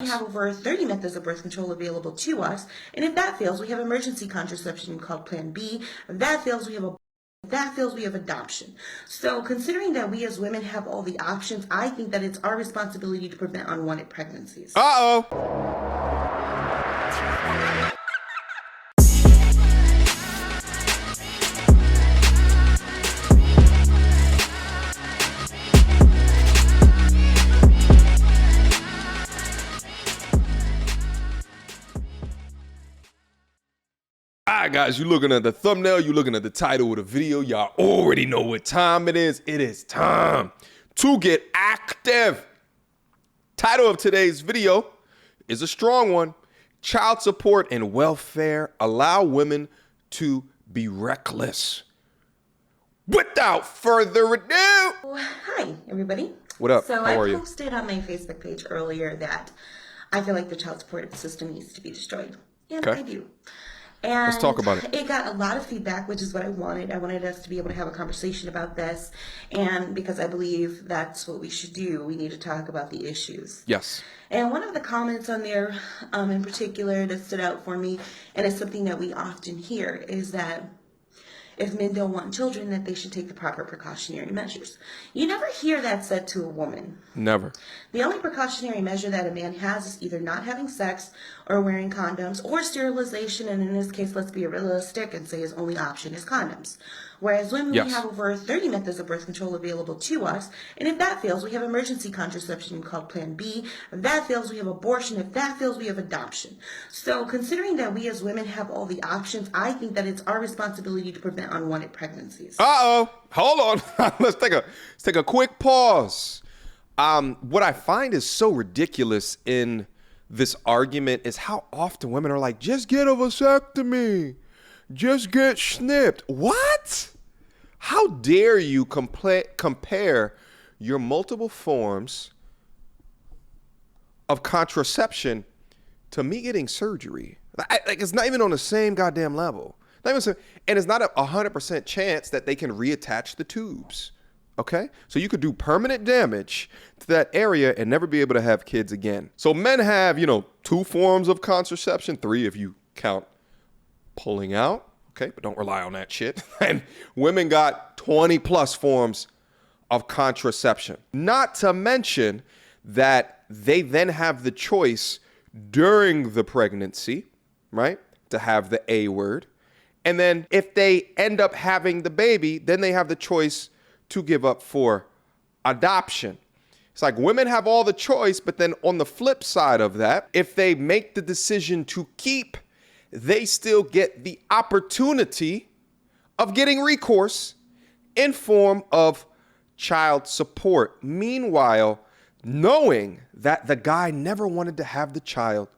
We have over 30 methods of birth control available to us, and if that fails, we have emergency contraception called Plan B. If that fails, we have adoption. So considering that we as women have all the options, I think that it's our responsibility to prevent unwanted pregnancies. Alright guys, you're looking at the thumbnail, you're looking at the title of the video, y'all already know what time it is. It is time to get active. Title of today's video is a strong one. Child support and welfare allow women to be reckless. Without further ado. Hi, everybody. What up? So How are you? I posted on my Facebook page earlier that I feel like the child support system needs to be destroyed. And Okay. I do. And Let's talk about it. It got a lot of feedback, which is what I wanted. I wanted us to be able to have a conversation about this. And because I believe that's what we should do, we need to talk about the issues. Yes. And one of the comments on there in particular that stood out for me, and it's something that we often hear, is that if men don't want children, that they should take the proper precautionary measures. You never hear that said to a woman. Never. The only precautionary measure that a man has is either not having sex or wearing condoms or sterilization, and in this case, let's be realistic and say his only option is condoms. Whereas women, Yes. we have over 30 methods of birth control available to us, and if that fails, we have emergency contraception called Plan B. If that fails, we have abortion. If that fails, we have adoption. So considering that we as women have all the options, I think that it's our responsibility to prevent unwanted pregnancies. Hold on. Let's take a quick pause. What I find is so ridiculous in this argument is how often women are like, just get a vasectomy, just get snipped. What? How dare you compare your multiple forms of contraception to me getting surgery? Like it's not even on the same goddamn level. Not even and it's not a 100% chance that they can reattach the tubes. Okay? So you could do permanent damage to that area and never be able to have kids again. So men have, 2 forms of contraception, 3 if you count pulling out. Okay? But don't rely on that shit. And women got 20 plus forms of contraception. Not to mention that they then have the choice during the pregnancy, right? To have the A word. And then if they end up having the baby, then they have the choice to give up for adoption. It's like women have all the choice, but then on the flip side of that, if they make the decision to keep, they still get the opportunity of getting recourse in form of child support. Meanwhile, knowing that the guy never wanted to have the child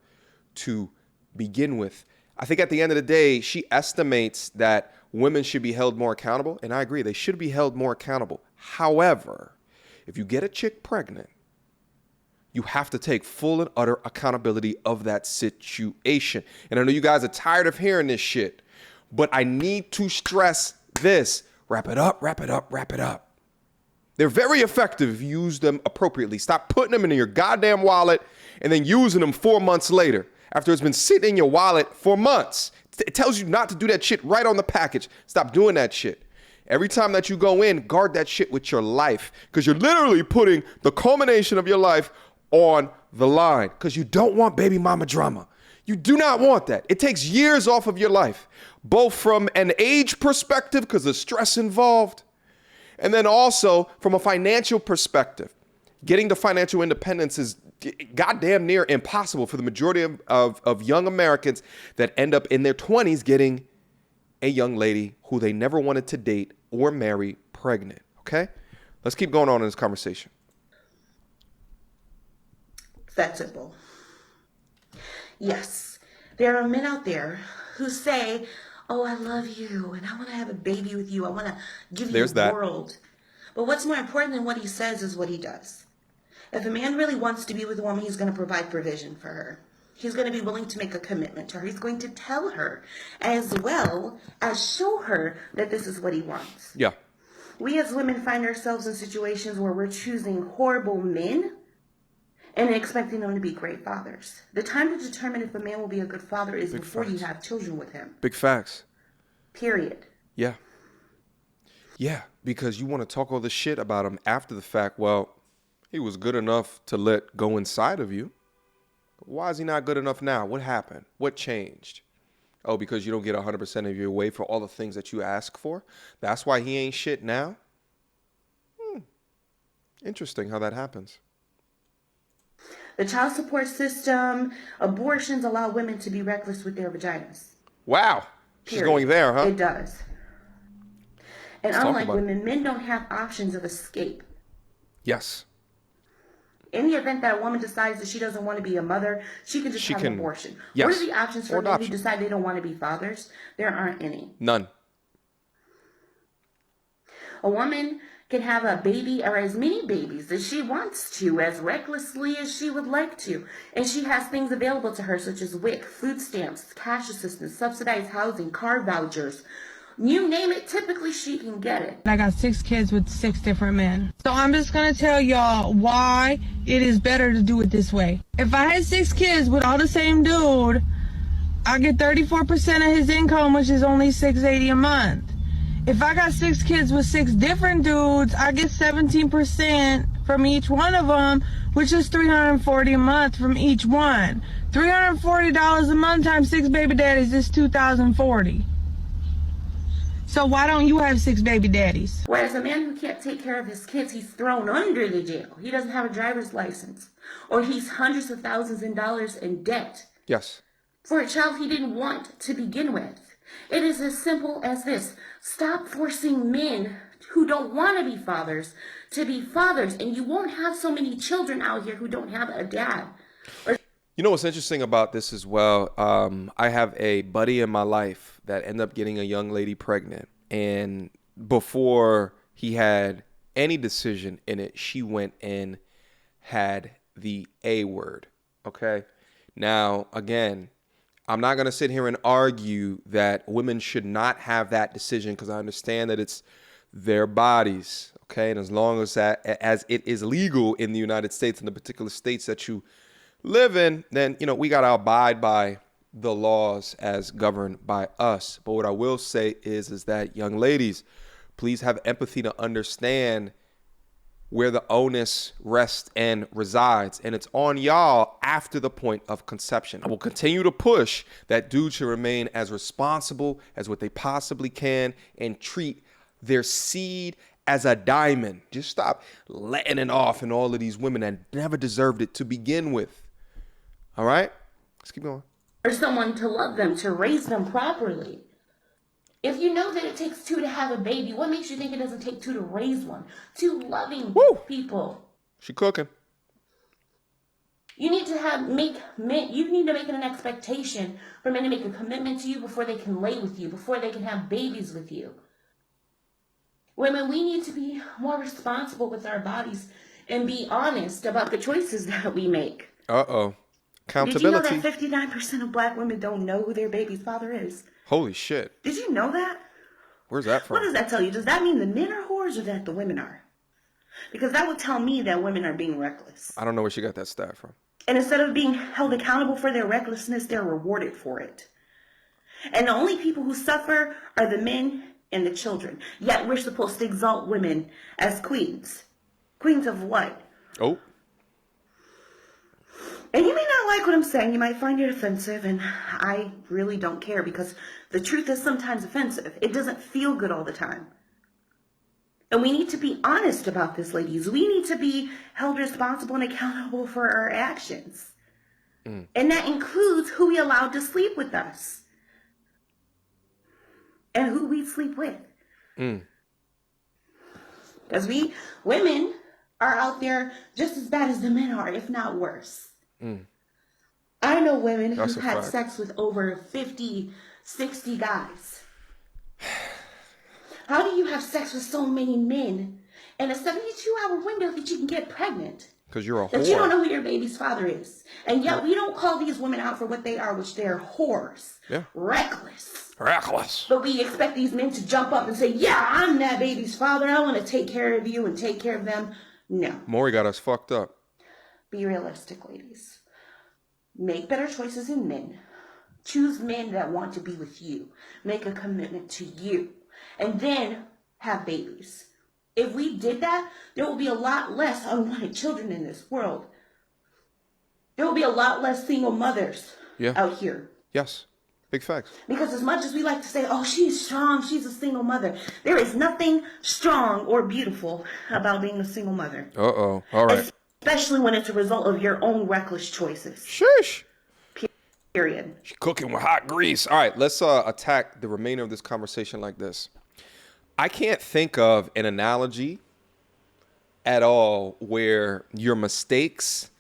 to begin with. I think at the end of the day, she estimates that women should be held more accountable, and I agree, they should be held more accountable. However, if you get a chick pregnant, you have to take full and utter accountability of that situation. And I know you guys are tired of hearing this shit, but I need to stress this. Wrap it up, wrap it up, wrap it up. They're very effective if you use them appropriately. Stop putting them in your goddamn wallet and then using them 4 months later after it's been sitting in your wallet for months. It tells you not to do that shit right on the package. Stop doing that shit. Every time that you go in, guard that shit with your life, because you're literally putting the culmination of your life on the line, because you don't want baby mama drama. You do not want that. It takes years off of your life, both from an age perspective, because of stress involved, and then also from a financial perspective. Getting to financial independence is goddamn near impossible for the majority of young Americans that end up in their 20s getting a young lady who they never wanted to date or marry pregnant. Okay? Let's keep going on in this conversation. It's that simple. Yes, there are men out there who say, oh, I love you and I want to have a baby with you. I want to give you the world. But what's more important than what he says is what he does. If a man really wants to be with a woman, he's going to provide provision for her. He's going to be willing to make a commitment to her. He's going to tell her as well as show her that this is what he wants. Yeah. We as women find ourselves in situations where we're choosing horrible men and expecting them to be great fathers. The time to determine if a man will be a good father is before you have children with him. Big facts. Period. Yeah. Yeah, because you want to talk all this shit about him after the fact. Well, he was good enough to let go inside of you. Why is he not good enough now? What happened? What changed? Oh, because you don't get 100% of your way for all the things that you ask for? That's why he ain't shit now? Interesting how that happens. The child support system, abortions allow women to be reckless with their vaginas. Wow. She's Period. going there, huh? It does. And Let's unlike women, men don't have options of escape. Yes. In the event that a woman decides that she doesn't want to be a mother, she can just have an abortion. Yes. What are the options for men who decide they don't want to be fathers? There aren't any. None. A woman can have a baby or as many babies as she wants to, as recklessly as she would like to. And she has things available to her such as WIC, food stamps, cash assistance, subsidized housing, car vouchers. You name it, typically she can get it. I got 6 kids with 6 different men. So I'm just going to tell y'all why it is better to do it this way. If I had 6 kids with all the same dude, I get 34% of his income, which is only $680 a month. If I got 6 kids with 6 different dudes, I get 17% from each one of them, which is $340 a month from each one. $340 a month times 6 baby daddies is $2,040. So why don't you have 6 baby daddies? Whereas a man who can't take care of his kids, he's thrown under the jail. He doesn't have a driver's license. Or he's hundreds of thousands of dollars in debt. Yes. For a child he didn't want to begin with. It is as simple as this. Stop forcing men who don't want to be fathers to be fathers. And you won't have so many children out here who don't have a dad. You know what's interesting about this as well? I have a buddy in my life that ended up getting a young lady pregnant. And before he had any decision in it, she went and had the A word. Okay? Now, again, I'm not going to sit here and argue that women should not have that decision because I understand that it's their bodies. Okay? And as long as as it is legal in the United States and the particular states that you live in, then, we got to abide by the laws as governed by us. But what I will say is that, young ladies, please have empathy to understand where the onus rests and resides. And it's on y'all after the point of conception. I will continue to push that dudes should remain as responsible as what they possibly can and treat their seed as a diamond. Just stop letting it off in all of these women that never deserved it to begin with. All right? Let's keep going. Or someone to love them, to raise them properly. If you know that it takes 2 to have a baby, what makes you think it doesn't take 2 to raise one? 2 loving people. She cooking. You need to make it an expectation for men to make a commitment to you before they can lay with you, before they can have babies with you. Women, we need to be more responsible with our bodies and be honest about the choices that we make. Uh-oh. Accountability. Did you know that 59% of black women don't know who their baby's father is? Holy shit. Did you know that? Where's that from? What does that tell you? Does that mean the men are whores or that the women are? Because that would tell me that women are being reckless. I don't know where she got that stat from. And instead of being held accountable for their recklessness, they're rewarded for it. And the only people who suffer are the men and the children. Yet we're supposed to exalt women as queens. Queens of what? Oh. And you may not like what I'm saying. You might find it offensive, and I really don't care because the truth is sometimes offensive. It doesn't feel good all the time. And we need to be honest about this, ladies. We need to be held responsible and accountable for our actions. And that includes who we allowed to sleep with us. And who we sleep with. Because we, women, are out there just as bad as the men are, if not worse. I know women who've had sex with over 50, 60 guys. How do you have sex with so many men in a 72-hour window that you can get pregnant? Because you're a whore. That you don't know who your baby's father is. And yet we don't call these women out for what they are, which they're whores. Yeah. Reckless. But we expect these men to jump up and say, yeah, I'm that baby's father. I want to take care of you and take care of them. No. Maury got us fucked up. Be realistic, ladies. Make better choices in men. Choose men that want to be with you. Make a commitment to you. And then have babies. If we did that, there will be a lot less unwanted children in this world. There will be a lot less single mothers out here. Yes. Big facts. Because as much as we like to say, oh, she's strong, she's a single mother, there is nothing strong or beautiful about being a single mother. Uh-oh. All right. Especially when it's a result of your own reckless choices. Shush. Period. She's cooking with hot grease. All right, let's attack the remainder of this conversation like this. I can't think of an analogy at all where your mistakes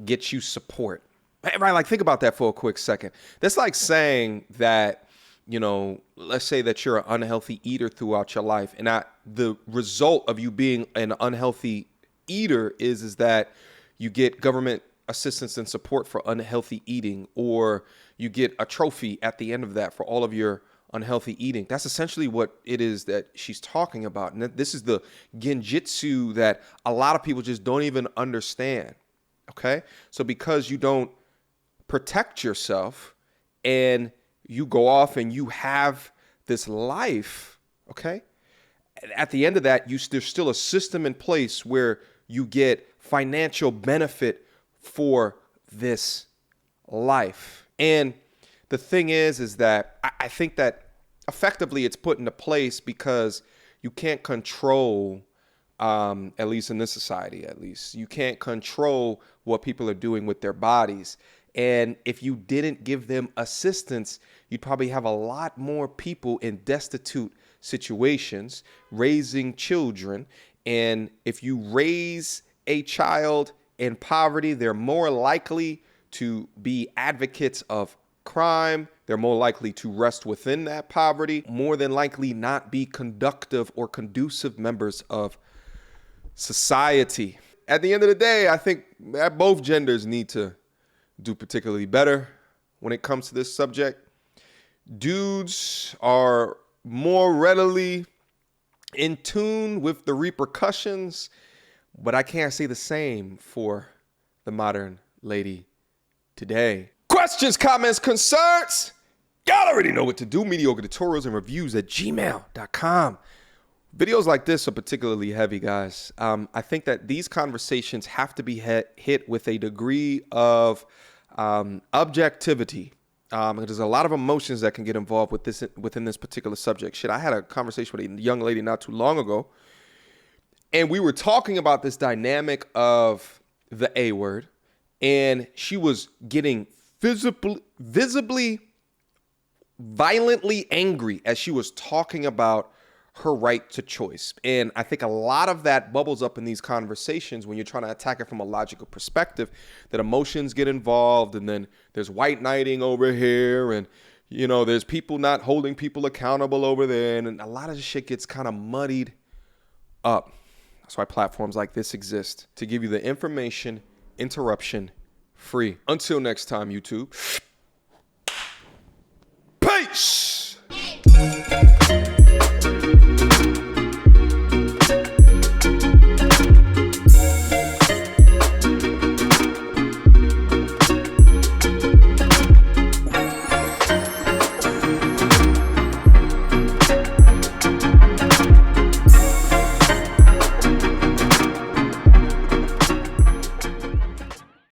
get you support. Right, like think about that for a quick second. That's like saying that, you know, let's say that you're an unhealthy eater throughout your life, and the result of you being an unhealthy eater is that you get government assistance and support for unhealthy eating, or you get a trophy at the end of that for all of your unhealthy eating. That's essentially what it is that she's talking about. And this is the genjutsu that a lot of people just don't even understand. Okay? So because you don't protect yourself and you go off and you have this life, okay? At the end of that, there's still a system in place where you get financial benefit for this life. And the thing is that I think that effectively it's put into place because you can't control, at least in this society, you can't control what people are doing with their bodies. And if you didn't give them assistance, you'd probably have a lot more people in destitute situations raising children. And if you raise a child in poverty, they're more likely to be advocates of crime. They're more likely to rest within that poverty, more than likely not be conductive or conducive members of society. At the end of the day, I think that both genders need to do particularly better when it comes to this subject. Dudes are more readily in tune with the repercussions, but I can't say the same for the modern lady today. Questions, comments, concerns? Y'all already know what to do. Mediocre tutorials and reviews at gmail.com. Videos like this are particularly heavy, guys. I think that these conversations have to be hit with a degree of objectivity. There's a lot of emotions that can get involved within this particular subject. Shit, I had a conversation with a young lady not too long ago, and we were talking about this dynamic of the A word, and she was getting visibly, violently angry as she was talking about her right to choice. And I think a lot of that bubbles up in these conversations when you're trying to attack it from a logical perspective, that emotions get involved, and then there's white knighting over here, and you know, there's people not holding people accountable over there, and a lot of this shit gets kind of muddied up. That's why platforms like this exist, to give you the information interruption free. Until next time, YouTube.